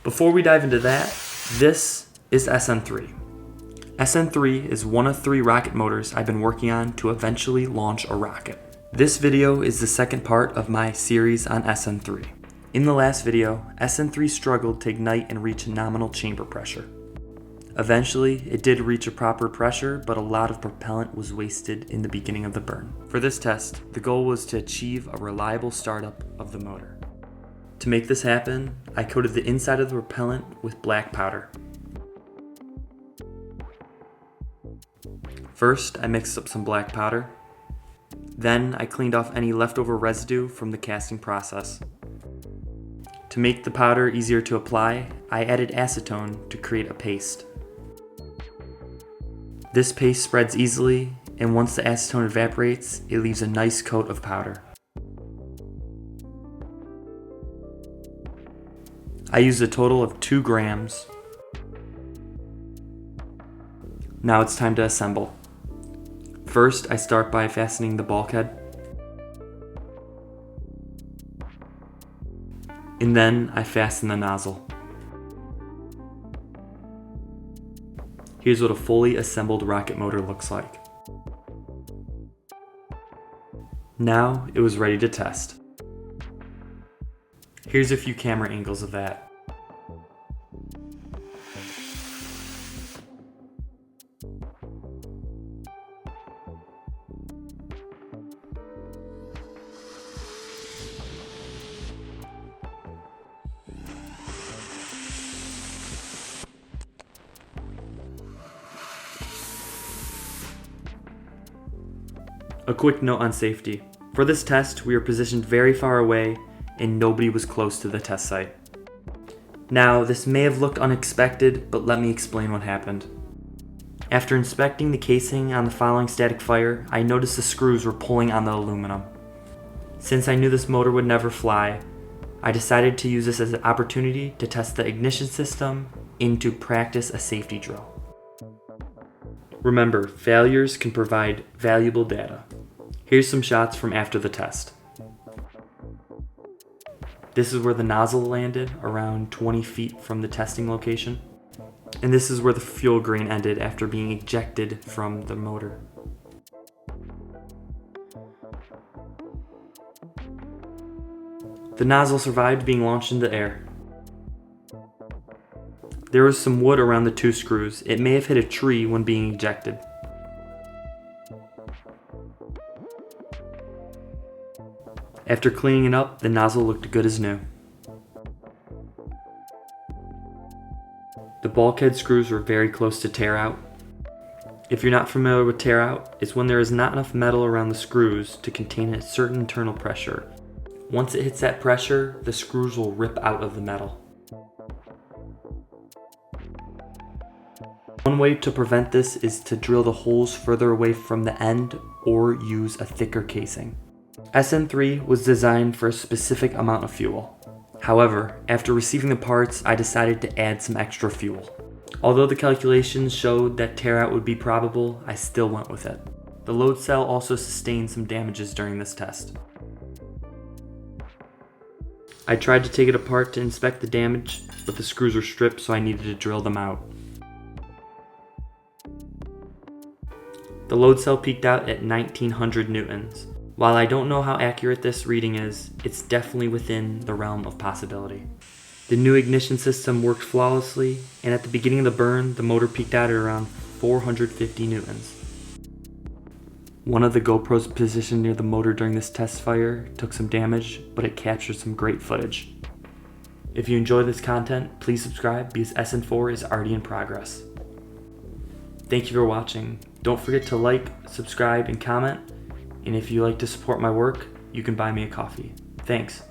Before we dive into that, this is SN3. SN3 is one of 3 rocket motors I've been working on to eventually launch a rocket. This video is the second part of my series on SN3. In the last video, SN3 struggled to ignite and reach nominal chamber pressure. Eventually, it did reach a proper pressure, but a lot of propellant was wasted in the beginning of the burn. For this test, the goal was to achieve a reliable startup of the motor. To make this happen, I coated the inside of the propellant with black powder. First, I mixed up some black powder. Then, I cleaned off any leftover residue from the casting process. To make the powder easier to apply, I added acetone to create a paste. This paste spreads easily, and once the acetone evaporates, it leaves a nice coat of powder. I used a total of 2 grams. Now it's time to assemble. First, I start by fastening the bulkhead. And then I fasten the nozzle. Here's what a fully assembled rocket motor looks like. Now it was ready to test. Here's a few camera angles of that. A quick note on safety. For this test, we were positioned very far away and nobody was close to the test site. Now, this may have looked unexpected, but let me explain what happened. After inspecting the casing on the following static fire, I noticed the screws were pulling on the aluminum. Since I knew this motor would never fly, I decided to use this as an opportunity to test the ignition system and to practice a safety drill. Remember, failures can provide valuable data. Here's some shots from after the test. This is where the nozzle landed, around 20 feet from the testing location. And this is where the fuel grain ended after being ejected from the motor. The nozzle survived being launched into the air. There was some wood around the 2 screws. It may have hit a tree when being ejected. After cleaning it up, the nozzle looked good as new. The bulkhead screws were very close to tear out. If you're not familiar with tear out, it's when there is not enough metal around the screws to contain a certain internal pressure. Once it hits that pressure, the screws will rip out of the metal. One way to prevent this is to drill the holes further away from the end or use a thicker casing. SN3 was designed for a specific amount of fuel. However, after receiving the parts, I decided to add some extra fuel. Although the calculations showed that tear out would be probable, I still went with it. The load cell also sustained some damages during this test. I tried to take it apart to inspect the damage, but the screws were stripped, so I needed to drill them out. The load cell peaked out at 1900 newtons. While I don't know how accurate this reading is, it's definitely within the realm of possibility. The new ignition system worked flawlessly, and at the beginning of the burn, the motor peaked out at around 450 newtons. One of the GoPros positioned near the motor during this test fire took some damage, but it captured some great footage. If you enjoy this content, please subscribe because SN4 is already in progress. Thank you for watching. Don't forget to like, subscribe, and comment. And if you like to support my work, you can buy me a coffee. Thanks.